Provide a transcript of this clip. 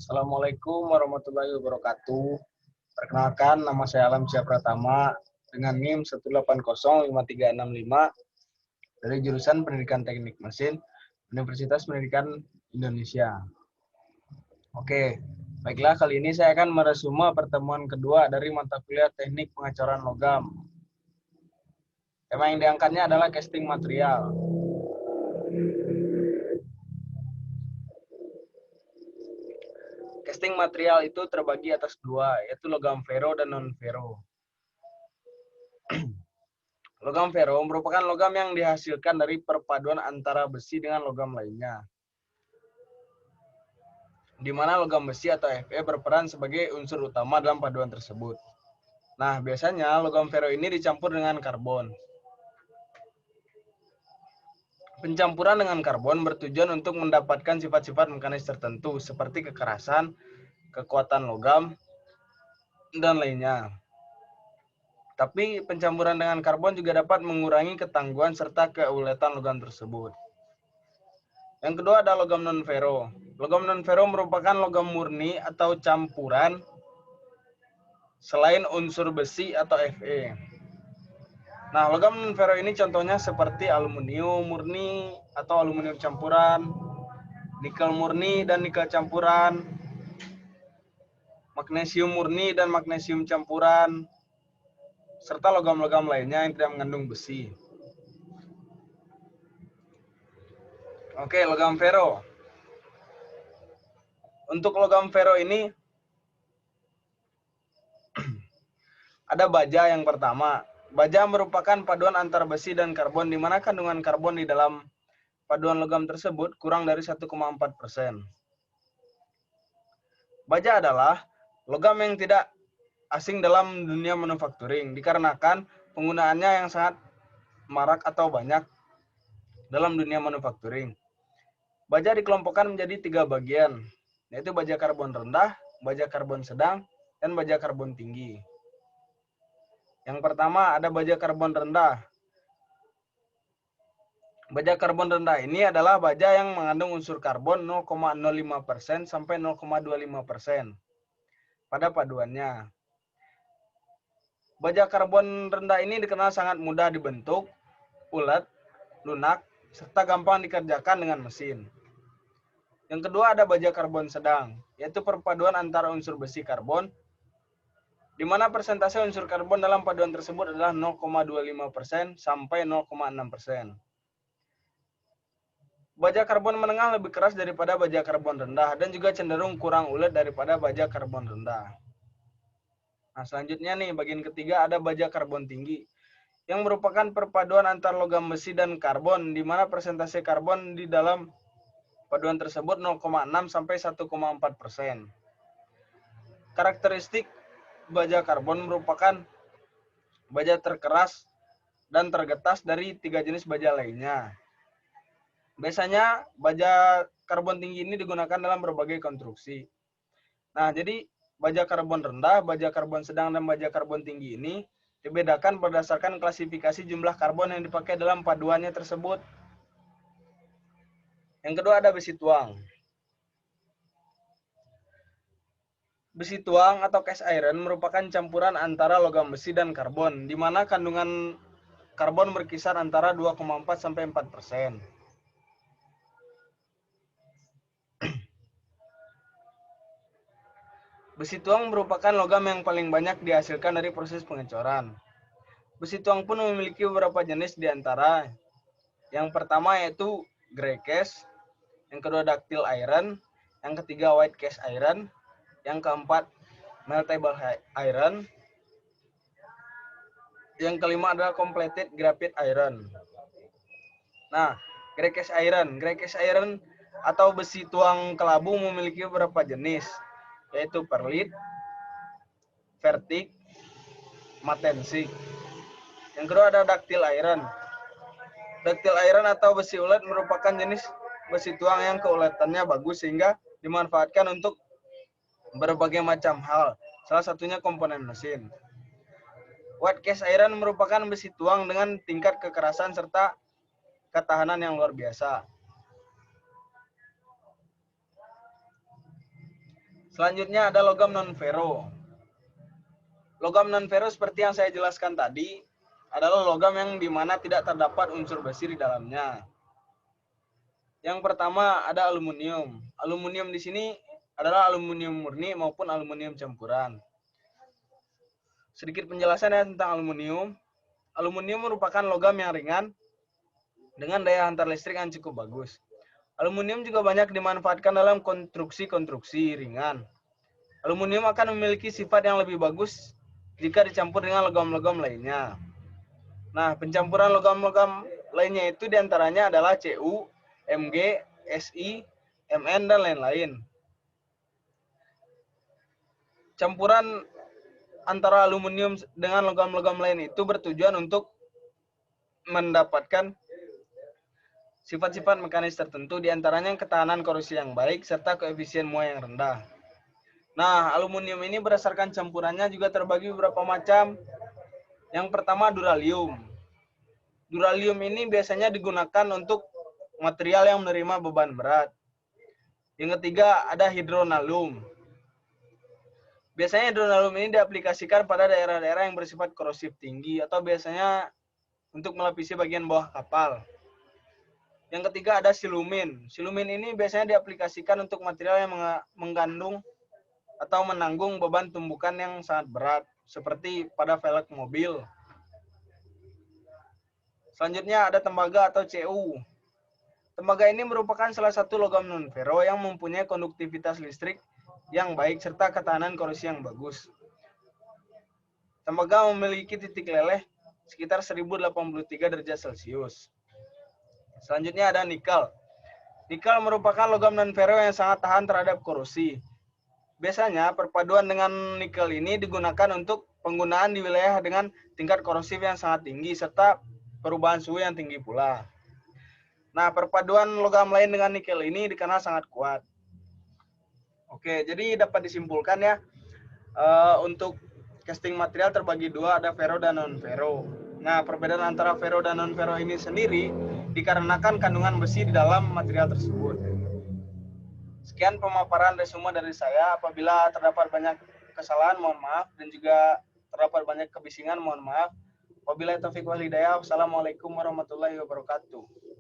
Assalamualaikum warahmatullahi wabarakatuh. Perkenalkan, nama saya Alam Syah Pratama dengan NIM 1805365 dari jurusan Pendidikan Teknik Mesin Universitas Pendidikan Indonesia. Oke, baiklah kali ini saya akan meresume pertemuan kedua dari mata kuliah Teknik Pengecoran Logam. Tema yang diangkatnya adalah casting material. Casting material itu terbagi atas dua, yaitu logam fero dan non-fero. Logam fero merupakan logam yang dihasilkan dari perpaduan antara besi dengan logam lainnya, di mana logam besi atau Fe berperan sebagai unsur utama dalam paduan tersebut. Nah, biasanya logam fero ini dicampur dengan karbon. Pencampuran dengan karbon bertujuan untuk mendapatkan sifat-sifat mekanis tertentu seperti kekerasan, kekuatan logam, dan lainnya. Tapi pencampuran dengan karbon juga dapat mengurangi ketangguhan serta keuletan logam tersebut. Yang kedua ada logam non-fero. Logam non-fero merupakan logam murni atau campuran selain unsur besi atau Fe. Nah, logam non-fero ini contohnya seperti aluminium murni atau aluminium campuran, nikel murni dan nikel campuran, magnesium murni dan magnesium campuran, serta logam-logam lainnya yang tidak mengandung besi. Oke, logam fero. Untuk logam fero ini ada baja yang pertama. Baja merupakan paduan antar besi dan karbon, di mana kandungan karbon di dalam paduan logam tersebut kurang dari 1,4%. Baja adalah logam yang tidak asing dalam dunia manufakturing, dikarenakan penggunaannya yang sangat marak atau banyak dalam dunia manufakturing. Baja dikelompokkan menjadi 3 bagian, yaitu baja karbon rendah, baja karbon sedang, dan baja karbon tinggi. Yang pertama ada baja karbon rendah. Baja karbon rendah ini adalah baja yang mengandung unsur karbon 0,05% sampai 0,25% pada paduannya. Baja karbon rendah ini dikenal sangat mudah dibentuk, ulet, lunak, serta gampang dikerjakan dengan mesin. Yang kedua ada baja karbon sedang, yaitu perpaduan antara unsur besi karbon, di mana persentase unsur karbon dalam paduan tersebut adalah 0,25% sampai 0,6%. Baja karbon menengah lebih keras daripada baja karbon rendah dan juga cenderung kurang ulet daripada baja karbon rendah. Nah, selanjutnya nih, bagian ketiga ada baja karbon tinggi, yang merupakan perpaduan antar logam besi dan karbon, di mana persentase karbon di dalam paduan tersebut 0,6 sampai 1,4%. Karakteristik baja karbon merupakan baja terkeras dan tergetas dari 3 jenis baja lainnya. Biasanya baja karbon tinggi ini digunakan dalam berbagai konstruksi. Nah, jadi baja karbon rendah, baja karbon sedang, dan baja karbon tinggi ini dibedakan berdasarkan klasifikasi jumlah karbon yang dipakai dalam paduannya tersebut. Yang kedua ada besi tuang. Besi tuang atau cast iron merupakan campuran antara logam besi dan karbon, di mana kandungan karbon berkisar antara 2,4 sampai 4%. Besi tuang merupakan logam yang paling banyak dihasilkan dari proses pengecoran. Besi tuang pun memiliki beberapa jenis di antara. Yang pertama yaitu gray cast, yang kedua ductile iron, yang ketiga white cast iron, yang keempat meltable iron, yang kelima adalah completed graphite iron. Nah, gray cast iron atau besi tuang kelabu memiliki beberapa jenis, yaitu perlit, vertic, matensik. Yang kedua ada ductile iron. Ductile iron atau besi ulet merupakan jenis besi tuang yang keuletannya bagus sehingga dimanfaatkan untuk berbagai macam hal, salah satunya komponen mesin. White cast iron merupakan besi tuang dengan tingkat kekerasan serta ketahanan yang luar biasa. Selanjutnya ada logam non-ferro. Logam non-ferro seperti yang saya jelaskan tadi adalah logam yang dimana tidak terdapat unsur besi di dalamnya. Yang pertama ada aluminium. Aluminium di sini adalah aluminium murni maupun aluminium campuran. Sedikit penjelasan ya tentang aluminium. Aluminium merupakan logam yang ringan dengan daya hantar listrik yang cukup bagus. Aluminium juga banyak dimanfaatkan dalam konstruksi-konstruksi ringan. Aluminium akan memiliki sifat yang lebih bagus jika dicampur dengan logam-logam lainnya. Nah, pencampuran logam-logam lainnya itu diantaranya adalah Cu, Mg, Si, Mn, dan lain-lain. Campuran antara aluminium dengan logam-logam lain itu bertujuan untuk mendapatkan sifat-sifat mekanis tertentu, diantaranya ketahanan korosi yang baik, serta koefisien muah yang rendah. Nah, aluminium ini berdasarkan campurannya juga terbagi beberapa macam. Yang pertama, duralium. Duralium ini biasanya digunakan untuk material yang menerima beban berat. Yang ketiga, ada hidronalum. Biasanya hidronalum ini diaplikasikan pada daerah-daerah yang bersifat korosif tinggi atau biasanya untuk melapisi bagian bawah kapal. Yang ketiga ada silumin. Silumin ini biasanya diaplikasikan untuk material yang mengandung atau menanggung beban tumbukan yang sangat berat, seperti pada velg mobil. Selanjutnya ada tembaga atau Cu. Tembaga ini merupakan salah satu logam non-ferro yang mempunyai konduktivitas listrik yang baik serta ketahanan korosi yang bagus. Tembaga memiliki titik leleh sekitar 1083 derajat Celcius. Selanjutnya ada nikel. Nikel merupakan logam non-ferro yang sangat tahan terhadap korosi. Biasanya perpaduan dengan nikel ini digunakan untuk penggunaan di wilayah dengan tingkat korosif yang sangat tinggi serta perubahan suhu yang tinggi pula. Nah, perpaduan logam lain dengan nikel ini dikenal sangat kuat. Oke, jadi dapat disimpulkan ya, untuk casting material terbagi dua, ada ferro dan non-ferro. Nah, perbedaan antara ferro dan non-ferro ini sendiri dikarenakan kandungan besi di dalam material tersebut. Sekian pemaparan resume dari saya. Apabila terdapat banyak kesalahan, mohon maaf, dan juga terdapat banyak kebisingan, mohon maaf. Wabillahi taufiq wal hidayah. Wassalamualaikum warahmatullahi wabarakatuh.